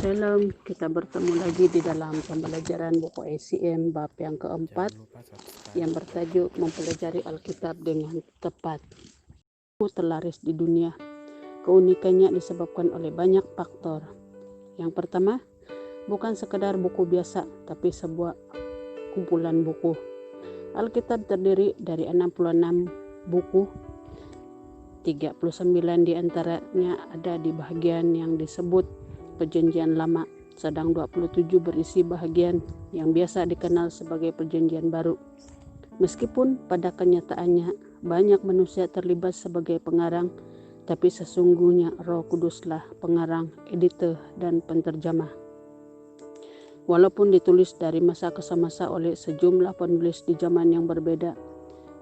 Shalom, kita bertemu lagi di dalam pembelajaran buku ICM bab yang keempat yang bertajuk mempelajari Alkitab dengan tepat. Buku terlaris di dunia. Keunikannya disebabkan oleh banyak faktor. Yang pertama, bukan sekedar buku biasa, tapi sebuah kumpulan buku. Alkitab terdiri dari 66 buku. 39 diantaranya ada di bagian yang disebut Perjanjian Lama, sedang 27 berisi bahagian yang biasa dikenal sebagai Perjanjian Baru. Meskipun pada kenyataannya banyak manusia terlibat sebagai pengarang, tapi sesungguhnya Roh Kuduslah pengarang, editor, dan penterjemah. Walaupun ditulis dari masa ke masa oleh sejumlah penulis di zaman yang berbeda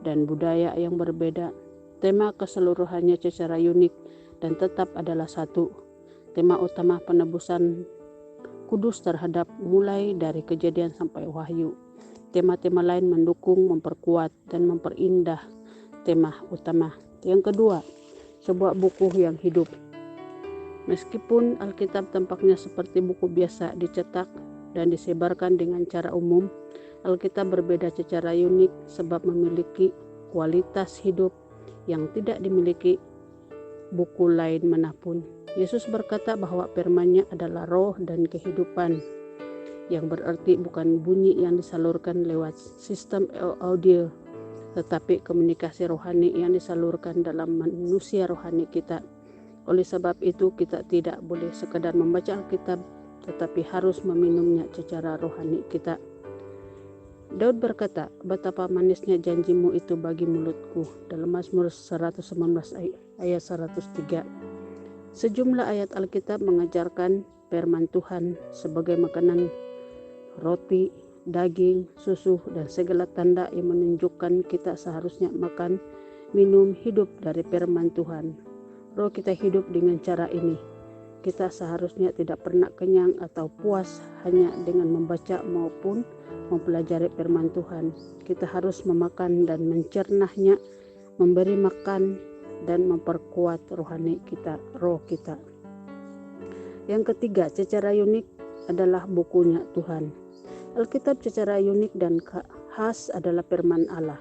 dan budaya yang berbeda, tema keseluruhannya secara unik dan tetap adalah satu. Tema utama penebusan kudus terhadap mulai dari Kejadian sampai Wahyu. Tema-tema lain mendukung, memperkuat, dan memperindah tema utama. Yang kedua, sebuah buku yang hidup. Meskipun Alkitab tampaknya seperti buku biasa dicetak dan disebarkan dengan cara umum, Alkitab berbeda secara unik sebab memiliki kualitas hidup yang tidak dimiliki buku lain manapun. Yesus berkata bahwa firman-Nya adalah roh dan kehidupan, yang berarti bukan bunyi yang disalurkan lewat sistem audio, tetapi komunikasi rohani yang disalurkan dalam manusia rohani kita. Oleh sebab itu, kita tidak boleh sekadar membaca Alkitab, tetapi harus meminumnya secara rohani kita. Daud berkata, betapa manisnya janjimu itu bagi mulutku, dalam Mazmur 119 ayat 103. Sejumlah ayat Alkitab mengajarkan firman Tuhan sebagai makanan, roti, daging, susu, dan segala tanda yang menunjukkan kita seharusnya makan, minum, hidup dari firman Tuhan. Roh kita hidup dengan cara ini. Kita seharusnya tidak pernah kenyang atau puas hanya dengan membaca maupun mempelajari firman Tuhan. Kita harus memakan dan mencernahnya, memberi makan dan memperkuat rohani kita, roh kita. Yang ketiga, secara unik adalah bukunya Tuhan. Alkitab secara unik dan khas adalah firman Allah.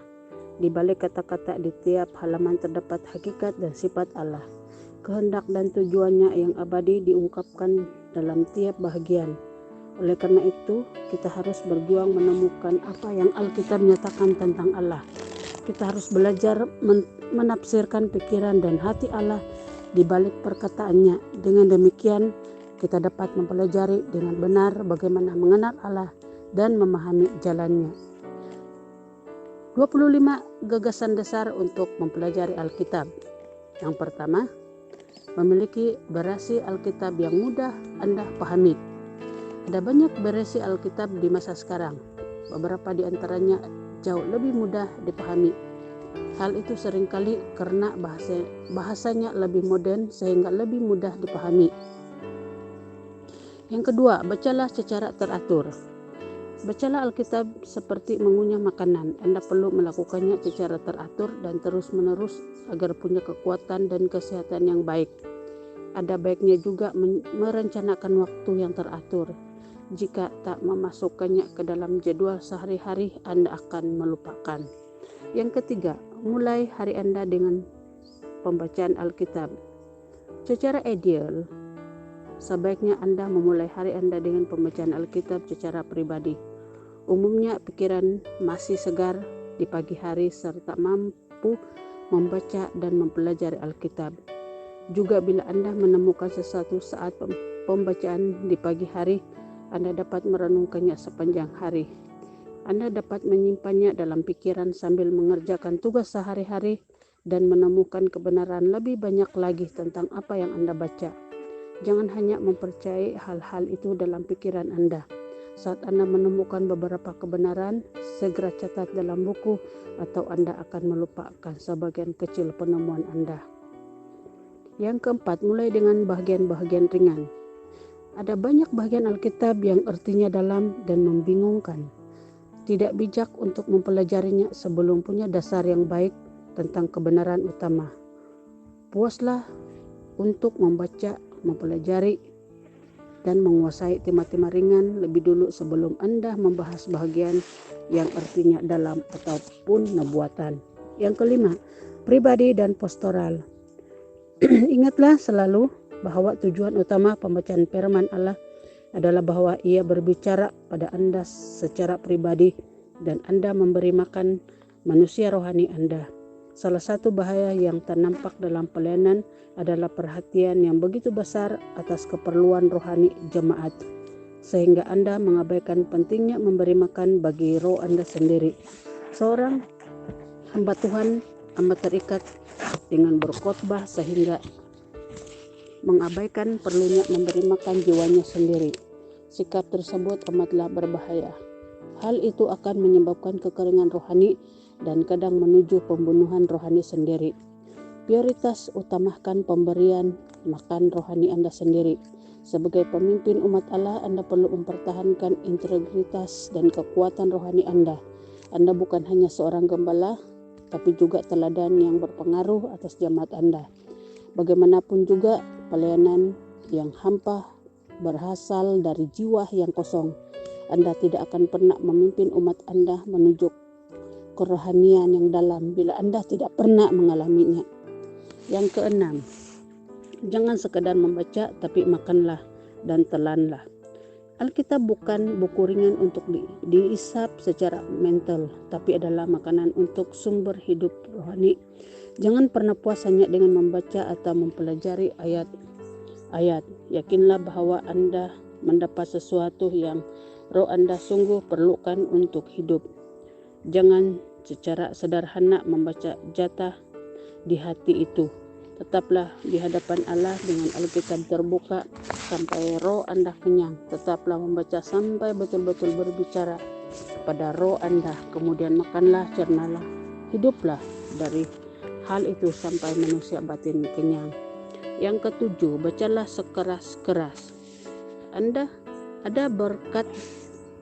Di balik kata-kata di tiap halaman terdapat hakikat dan sifat Allah. Kehendak dan tujuannya yang abadi diungkapkan dalam tiap bahagian. Oleh karena itu, kita harus berjuang menemukan apa yang Alkitab nyatakan tentang Allah. Kita harus belajar menafsirkan pikiran dan hati Allah di balik perkataannya. Dengan demikian, kita dapat mempelajari dengan benar bagaimana mengenal Allah dan memahami jalannya. 25 gagasan dasar untuk mempelajari Alkitab. Yang pertama, memiliki versi Alkitab yang mudah Anda pahami. Ada banyak versi Alkitab di masa sekarang. Beberapa di antaranya jauh lebih mudah dipahami. Hal itu seringkali karena bahasanya lebih modern sehingga lebih mudah dipahami. Yang kedua, bacalah secara teratur. Bacalah Alkitab seperti mengunyah makanan. Anda perlu melakukannya secara teratur dan terus-menerus agar punya kekuatan dan kesehatan yang baik. Ada baiknya juga merencanakan waktu yang teratur. Jika tak memasukkannya ke dalam jadwal sehari-hari, Anda akan melupakan. Yang ketiga, mulai hari Anda dengan pembacaan Alkitab. Secara ideal, sebaiknya Anda memulai hari Anda dengan pembacaan Alkitab secara pribadi. Umumnya pikiran masih segar di pagi hari serta mampu membaca dan mempelajari Alkitab. Juga bila Anda menemukan sesuatu saat pembacaan di pagi hari, Anda dapat merenungkannya sepanjang hari. Anda dapat menyimpannya dalam pikiran sambil mengerjakan tugas sehari-hari dan menemukan kebenaran lebih banyak lagi tentang apa yang Anda baca. Jangan hanya mempercayai hal-hal itu dalam pikiran Anda. Saat Anda menemukan beberapa kebenaran, segera catat dalam buku atau Anda akan melupakan sebagian kecil penemuan Anda. Yang keempat, mulai dengan bahagian-bahagian ringan. Ada banyak bahagian Alkitab yang artinya dalam dan membingungkan. Tidak bijak untuk mempelajarinya sebelum punya dasar yang baik tentang kebenaran utama. Puaslah untuk membaca, mempelajari dan menguasai tema-tema ringan lebih dulu sebelum Anda membahas bahagian yang artinya dalam ataupun nubuatan. Yang kelima, pribadi dan pastoral. Ingatlah selalu bahwa tujuan utama pembacaan firman Allah adalah bahwa Ia berbicara pada Anda secara pribadi dan Anda memberi makan manusia rohani Anda. Salah satu bahaya yang ternampak dalam pelayanan adalah perhatian yang begitu besar atas keperluan rohani jemaat, sehingga Anda mengabaikan pentingnya memberi makan bagi roh Anda sendiri. Seorang hamba Tuhan amat terikat dengan berkhotbah sehingga mengabaikan perlunya memberi makan jiwanya sendiri. Sikap tersebut amatlah berbahaya. Hal itu akan menyebabkan kekeringan rohani dan kadang menuju pembunuhan rohani sendiri. Prioritas utamakan pemberian makan rohani Anda sendiri. Sebagai pemimpin umat Allah, Anda perlu mempertahankan integritas dan kekuatan rohani Anda. Anda bukan hanya seorang gembala, tapi juga teladan yang berpengaruh atas jemaat Anda. Bagaimanapun juga, pelayanan yang hampa berasal dari jiwa yang kosong. Anda tidak akan pernah memimpin umat Anda menuju kerohanian yang dalam bila Anda tidak pernah mengalaminya. Yang keenam, jangan sekadar membaca, tapi makanlah dan telanlah. Alkitab bukan buku ringan untuk diisap secara mental, tapi adalah makanan untuk sumber hidup rohani. Jangan pernah puas hanya dengan membaca atau mempelajari ayat-ayat. Yakinlah bahwa Anda mendapat sesuatu yang roh Anda sungguh perlukan untuk hidup. Jangan secara sederhana membaca jatah di hati itu. Tetaplah di hadapan Allah dengan Alkitab terbuka sampai roh Anda kenyang. Tetaplah membaca sampai betul-betul berbicara pada roh Anda. Kemudian makanlah, cernalah, hiduplah dari hal itu sampai manusia batin kenyang. Yang ketujuh, bacalah sekeras-keras. Anda ada berkat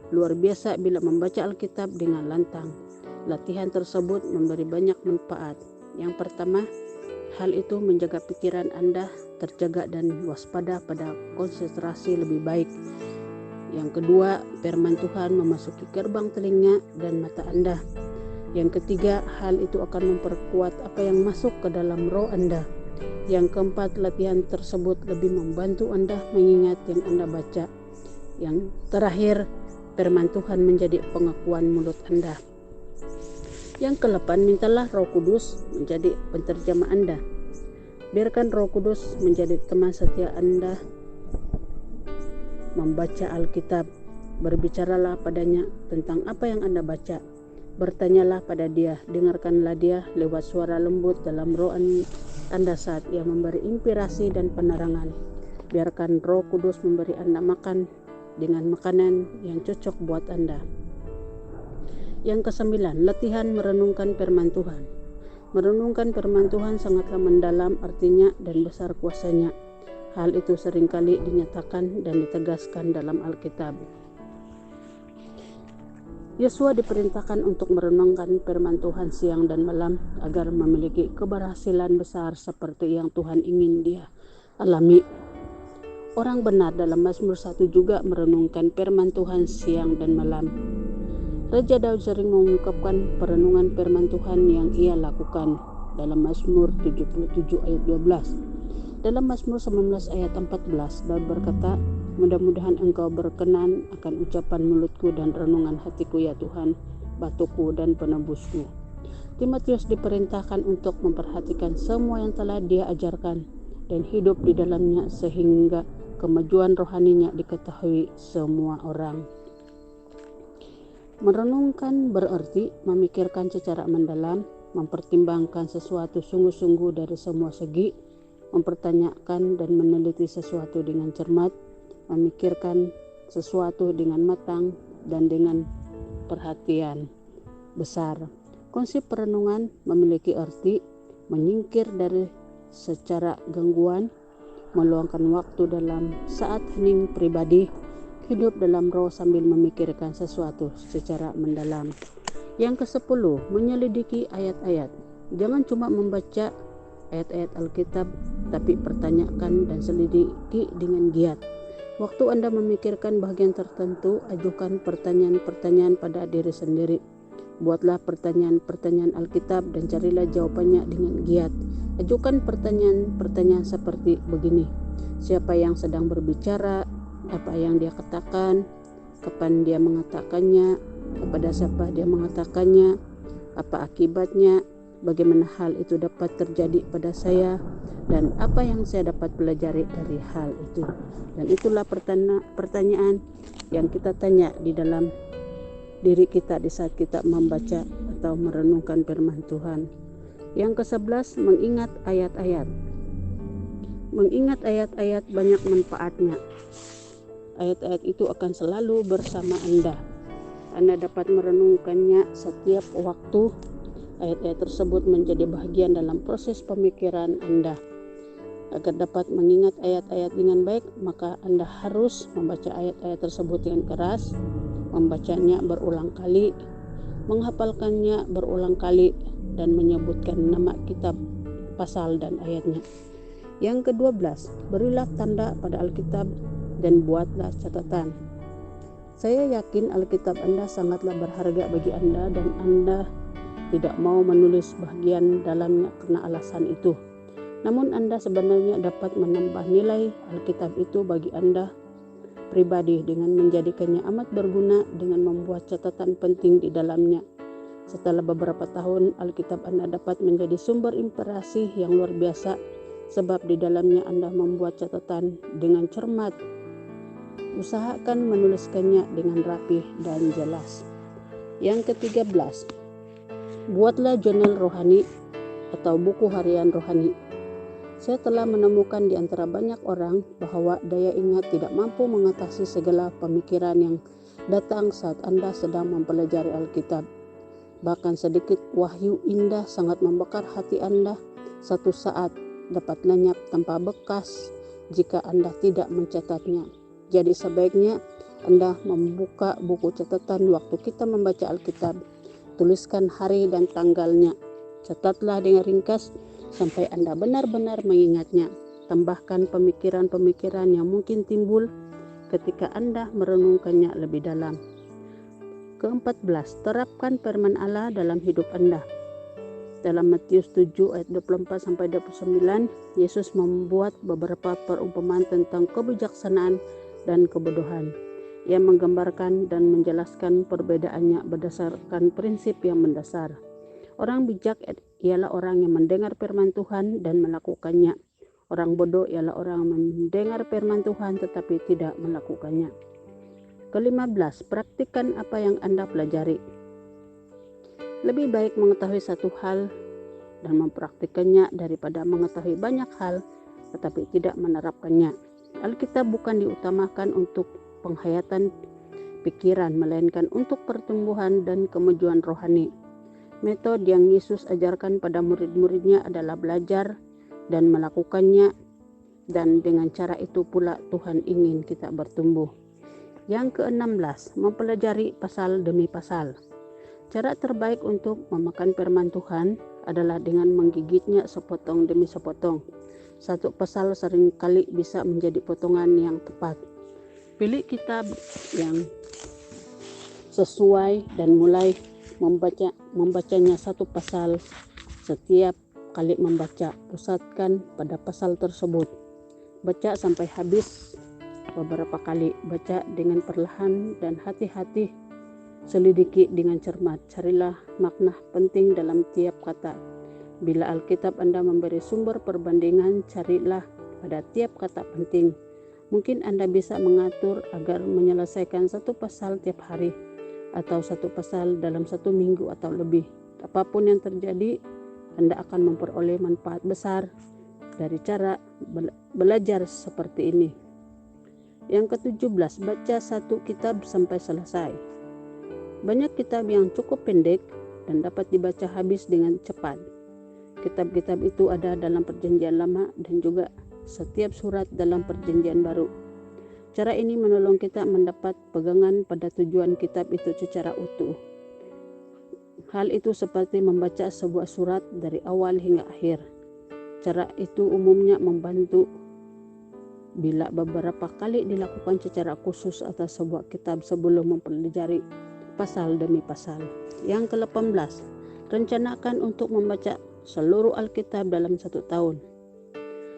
luar biasa bila membaca Alkitab dengan lantang. Latihan tersebut memberi banyak manfaat. Yang pertama, hal itu menjaga pikiran Anda terjaga dan waspada pada konsentrasi lebih baik. Yang kedua, firman Tuhan memasuki gerbang telinga dan mata Anda. Yang ketiga, hal itu akan memperkuat apa yang masuk ke dalam roh Anda. Yang keempat, latihan tersebut lebih membantu Anda mengingat yang Anda baca. Yang terakhir, firman Tuhan menjadi pengakuan mulut Anda. Yang ke-8, mintalah Roh Kudus menjadi penterjemah Anda. Biarkan Roh Kudus menjadi teman setia Anda membaca Alkitab. Berbicaralah padanya tentang apa yang Anda baca. Bertanyalah pada Dia, dengarkanlah Dia lewat suara lembut dalam roh Anda saat Ia memberi inspirasi dan penerangan. Biarkan Roh Kudus memberi Anda makan dengan makanan yang cocok buat Anda. Yang ke-9, latihan merenungkan firman Tuhan. Merenungkan firman Tuhan sangatlah mendalam artinya dan besar kuasanya. Hal itu seringkali dinyatakan dan ditegaskan dalam Alkitab. Yesua diperintahkan untuk merenungkan firman Tuhan siang dan malam agar memiliki keberhasilan besar seperti yang Tuhan ingin dia alami. Orang benar dalam Mazmur 1 juga merenungkan firman Tuhan siang dan malam. Raja Daud sering mengungkapkan perenungan firman Tuhan yang ia lakukan dalam Mazmur 77 ayat 12. Dalam Mazmur 19 ayat 14, Daud berkata, "Mudah-mudahan Engkau berkenan akan ucapan mulutku dan renungan hatiku ya Tuhan, batuku dan penebusku." Timotius diperintahkan untuk memperhatikan semua yang telah dia ajarkan dan hidup di dalamnya sehingga kemajuan rohaninya diketahui semua orang. Merenungkan berarti memikirkan secara mendalam, mempertimbangkan sesuatu sungguh-sungguh dari semua segi, mempertanyakan dan meneliti sesuatu dengan cermat, memikirkan sesuatu dengan matang dan dengan perhatian besar. Konsep perenungan memiliki arti menyingkir dari secara gangguan, meluangkan waktu dalam saat hening pribadi, hidup dalam roh sambil memikirkan sesuatu secara mendalam. Yang ke-10, menyelidiki ayat-ayat. Jangan cuma membaca ayat-ayat Alkitab, tapi pertanyakan dan selidiki dengan giat. Waktu Anda memikirkan bagian tertentu, ajukan pertanyaan-pertanyaan pada diri sendiri. Buatlah pertanyaan-pertanyaan Alkitab dan carilah jawabannya dengan giat. Ajukan pertanyaan-pertanyaan seperti begini. Siapa yang sedang berbicara? Apa yang dia katakan? Kapan dia mengatakannya? Kepada siapa dia mengatakannya? Apa akibatnya? Bagaimana hal itu dapat terjadi pada saya? Dan apa yang saya dapat pelajari dari hal itu? Dan itulah pertanyaan yang kita tanya di dalam diri kita di saat kita membaca atau merenungkan firman Tuhan. Yang ke-11, mengingat ayat-ayat. Mengingat ayat-ayat banyak manfaatnya. Ayat-ayat itu akan selalu bersama Anda. Anda dapat merenungkannya setiap waktu. Ayat-ayat tersebut menjadi bagian dalam proses pemikiran Anda. Agar dapat mengingat ayat-ayat dengan baik, maka Anda harus membaca ayat-ayat tersebut dengan keras, membacanya berulang kali, menghafalkannya berulang kali, dan menyebutkan nama kitab, pasal, dan ayatnya. Yang ke-12, berilah tanda pada Alkitab dan buatlah catatan. Saya yakin Alkitab Anda sangatlah berharga bagi Anda dan Anda tidak mau menulis bagian dalamnya karena alasan itu. Namun Anda sebenarnya dapat menambah nilai Alkitab itu bagi Anda pribadi dengan menjadikannya amat berguna dengan membuat catatan penting di dalamnya. Setelah beberapa tahun, Alkitab Anda dapat menjadi sumber inspirasi yang luar biasa sebab di dalamnya Anda membuat catatan dengan cermat. Usahakan menuliskannya dengan rapi dan jelas. Yang ke-13, buatlah jurnal rohani atau buku harian rohani. Saya telah menemukan di antara banyak orang bahwa daya ingat tidak mampu mengatasi segala pemikiran yang datang saat Anda sedang mempelajari Alkitab. Bahkan sedikit wahyu indah sangat membakar hati Anda satu saat dapat lenyap tanpa bekas jika Anda tidak mencatatnya. Jadi sebaiknya Anda membuka buku catatan waktu kita membaca Alkitab. Tuliskan hari dan tanggalnya. Catatlah dengan ringkas sampai Anda benar-benar mengingatnya. Tambahkan pemikiran-pemikiran yang mungkin timbul ketika Anda merenungkannya lebih dalam. Ke-14, terapkan firman Allah dalam hidup Anda. Dalam Matius 7 ayat 24-29, Yesus membuat beberapa perumpamaan tentang kebijaksanaan dan kebodohan. Ia menggambarkan dan menjelaskan perbedaannya berdasarkan prinsip yang mendasar. Orang bijak ialah orang yang mendengar firman Tuhan dan melakukannya. Orang bodoh ialah orang yang mendengar firman Tuhan tetapi tidak melakukannya. Ke-15, praktikkan apa yang Anda pelajari. Lebih baik mengetahui satu hal dan mempraktikkannya daripada mengetahui banyak hal tetapi tidak menerapkannya. Alkitab bukan diutamakan untuk penghayatan pikiran, melainkan untuk pertumbuhan dan kemajuan rohani. Metode yang Yesus ajarkan pada murid-muridnya adalah belajar dan melakukannya, dan dengan cara itu pula Tuhan ingin kita bertumbuh. Yang ke-16, mempelajari pasal demi pasal. Cara terbaik untuk memakan firman Tuhan adalah dengan menggigitnya sepotong demi sepotong. Satu pasal seringkali bisa menjadi potongan yang tepat. Pilih kitab yang sesuai dan mulai membacanya satu pasal. Setiap kali membaca, pusatkan pada pasal tersebut. Baca sampai habis beberapa kali. Baca dengan perlahan dan hati-hati. Selidiki dengan cermat. Carilah makna penting dalam tiap kata. Bila Alkitab Anda memberi sumber perbandingan, carilah pada tiap kata penting. Mungkin Anda bisa mengatur agar menyelesaikan satu pasal tiap hari atau satu pasal dalam satu minggu atau lebih. Apapun yang terjadi, Anda akan memperoleh manfaat besar dari cara belajar seperti ini. Yang ke-17, baca satu kitab sampai selesai. Banyak kitab yang cukup pendek dan dapat dibaca habis dengan cepat. Kitab-kitab itu ada dalam Perjanjian Lama dan juga setiap surat dalam Perjanjian Baru. Cara ini menolong kita mendapat pegangan pada tujuan kitab itu secara utuh. Hal itu seperti membaca sebuah surat dari awal hingga akhir. Cara itu umumnya membantu bila beberapa kali dilakukan secara khusus atas sebuah kitab sebelum mempelajari pasal demi pasal. Yang ke-18, rencanakan untuk membaca seluruh Alkitab dalam 1 tahun.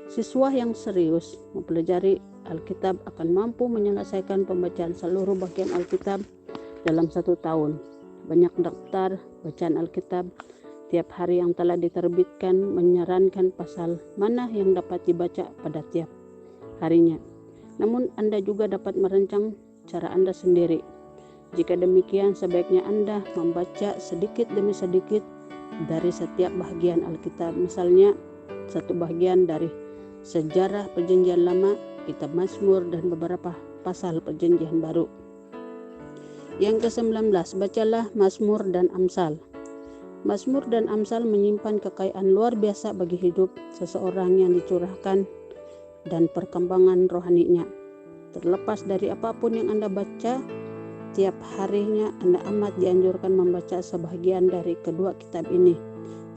Siswa yang serius mempelajari Alkitab akan mampu menyelesaikan pembacaan seluruh bagian Alkitab dalam 1 tahun. Banyak daftar bacaan Alkitab tiap hari yang telah diterbitkan menyarankan pasal mana yang dapat dibaca pada tiap harinya. Namun Anda juga dapat merancang cara Anda sendiri. Jika demikian, sebaiknya Anda membaca sedikit demi sedikit dari setiap bagian Alkitab. Misalnya, satu bagian dari sejarah Perjanjian Lama, kitab Mazmur, dan beberapa pasal Perjanjian Baru. Yang ke-19, bacalah Mazmur dan Amsal. Mazmur dan Amsal menyimpan kekayaan luar biasa bagi hidup seseorang yang dicurahkan dan perkembangan rohaninya. Terlepas dari apapun yang Anda baca, tiap harinya Anda amat dianjurkan membaca sebagian dari kedua kitab ini,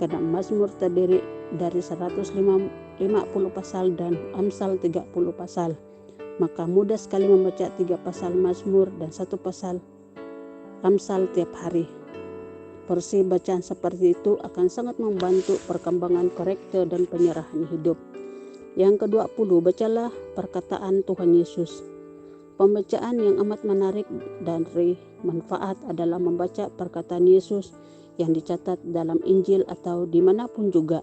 karena Mazmur terdiri dari 150 pasal dan Amsal 30 pasal. Maka mudah sekali membaca 3 pasal Mazmur dan 1 pasal Amsal tiap hari. Porsi bacaan seperti itu akan sangat membantu perkembangan karakter dan penyerahan hidup. Yang ke-20, bacalah perkataan Tuhan Yesus. Pembacaan yang amat menarik dan manfaat adalah membaca perkataan Yesus yang dicatat dalam Injil atau dimanapun juga.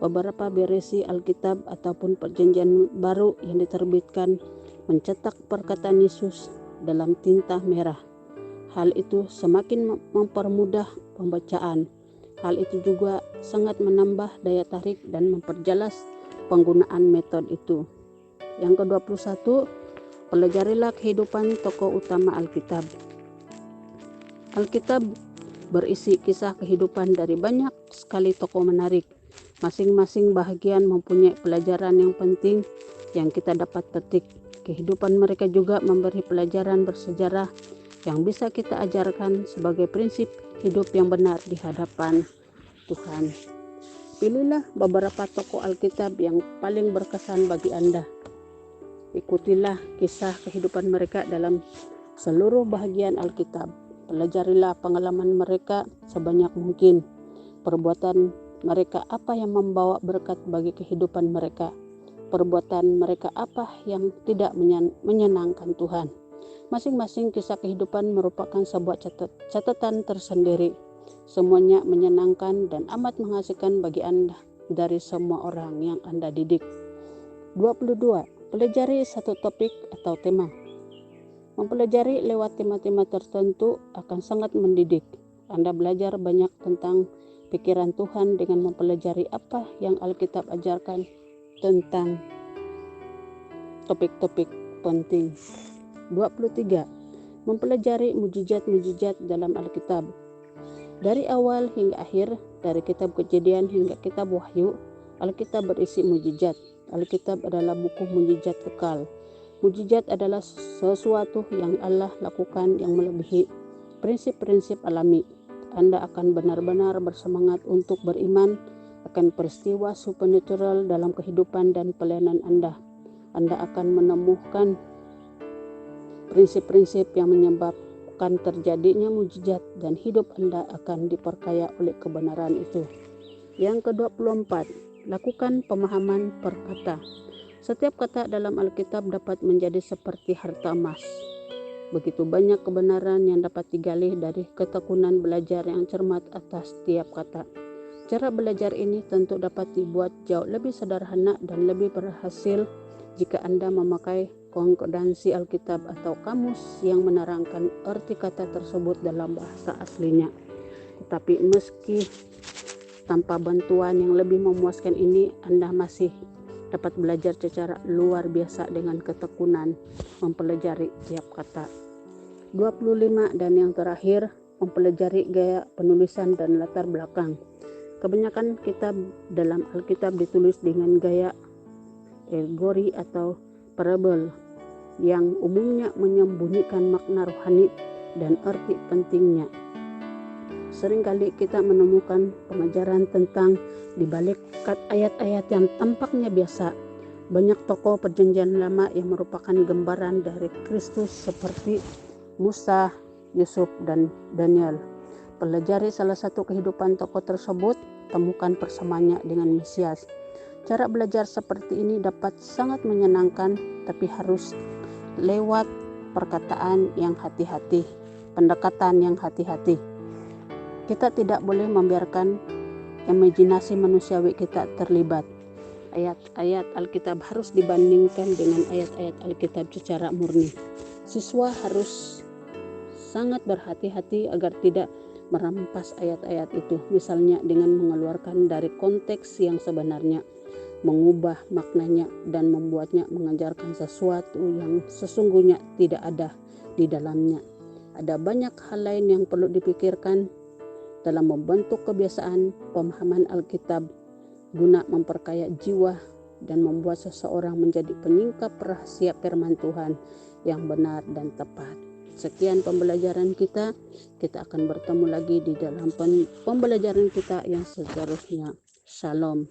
Beberapa versi Alkitab ataupun Perjanjian Baru yang diterbitkan mencetak perkataan Yesus dalam tinta merah. Hal itu semakin mempermudah pembacaan. Hal itu juga sangat menambah daya tarik dan memperjelas penggunaan metode itu. Yang ke-21, pelajarilah kehidupan tokoh utama Alkitab. Alkitab berisi kisah kehidupan dari banyak sekali tokoh menarik. Masing-masing bahagian mempunyai pelajaran yang penting yang kita dapat petik. Kehidupan mereka juga memberi pelajaran bersejarah yang bisa kita ajarkan sebagai prinsip hidup yang benar di hadapan Tuhan. Pilihlah beberapa tokoh Alkitab yang paling berkesan bagi Anda. Ikutilah kisah kehidupan mereka dalam seluruh bahagian Alkitab. Pelajarilah pengalaman mereka sebanyak mungkin. Perbuatan mereka apa yang membawa berkat bagi kehidupan mereka. Perbuatan mereka apa yang tidak menyenangkan Tuhan. Masing-masing kisah kehidupan merupakan sebuah catatan tersendiri. Semuanya menyenangkan dan amat menghasilkan bagi Anda dari semua orang yang Anda didik. 22. Pelajari satu topik atau tema. Mempelajari lewat tema-tema tertentu akan sangat mendidik. Anda belajar banyak tentang pikiran Tuhan dengan mempelajari apa yang Alkitab ajarkan tentang topik-topik penting. 23. Mempelajari mujizat-mujizat dalam Alkitab. Dari awal hingga akhir, dari kitab Kejadian hingga kitab Wahyu, Alkitab berisi mujizat. Alkitab adalah buku mujizat kekal. Mujizat adalah sesuatu yang Allah lakukan yang melebihi prinsip-prinsip alami. Anda akan benar-benar bersemangat untuk beriman akan peristiwa supernatural dalam kehidupan dan pelayanan Anda. Anda akan menemukan prinsip-prinsip yang menyebabkan terjadinya mujizat dan hidup Anda akan diperkaya oleh kebenaran itu. Yang ke-24, lakukan pemahaman per kata. Setiap kata dalam Alkitab dapat menjadi seperti harta emas. Begitu banyak kebenaran yang dapat digali dari ketekunan belajar yang cermat atas setiap kata. Cara belajar ini tentu dapat dibuat jauh lebih sederhana dan lebih berhasil jika Anda memakai konkordansi Alkitab atau kamus yang menerangkan arti kata tersebut dalam bahasa aslinya. Tetapi meski tanpa bantuan yang lebih memuaskan ini, Anda masih dapat belajar secara luar biasa dengan ketekunan mempelajari tiap kata. 25 dan yang terakhir, mempelajari gaya penulisan dan latar belakang. Kebanyakan kitab dalam Alkitab ditulis dengan gaya alegori atau parabel yang umumnya menyembunyikan makna rohani dan arti pentingnya. Seringkali kita menemukan pengajaran tentang di balik ayat-ayat yang tampaknya biasa, Banyak tokoh perjanjian lama yang merupakan gambaran dari Kristus seperti Musa, Yusuf, dan Daniel. Pelajari salah satu kehidupan tokoh tersebut, temukan persamaannya dengan Mesias. Cara belajar seperti ini dapat sangat menyenangkan, tapi harus lewat pendekatan yang hati-hati. Kita tidak boleh membiarkan imajinasi manusiawi kita terlibat. Ayat-ayat Alkitab harus dibandingkan dengan ayat-ayat Alkitab secara murni. Siswa harus sangat berhati-hati agar tidak merampas ayat-ayat itu, misalnya dengan mengeluarkan dari konteks yang sebenarnya, mengubah maknanya, dan membuatnya mengajarkan sesuatu yang sesungguhnya tidak ada di dalamnya. Ada banyak hal lain yang perlu dipikirkan dalam membentuk kebiasaan pemahaman Alkitab guna memperkaya jiwa dan membuat seseorang menjadi penyingkap rahasia firman Tuhan yang benar dan tepat. Sekian pembelajaran kita. Kita akan bertemu lagi di dalam pembelajaran kita yang seterusnya. Shalom.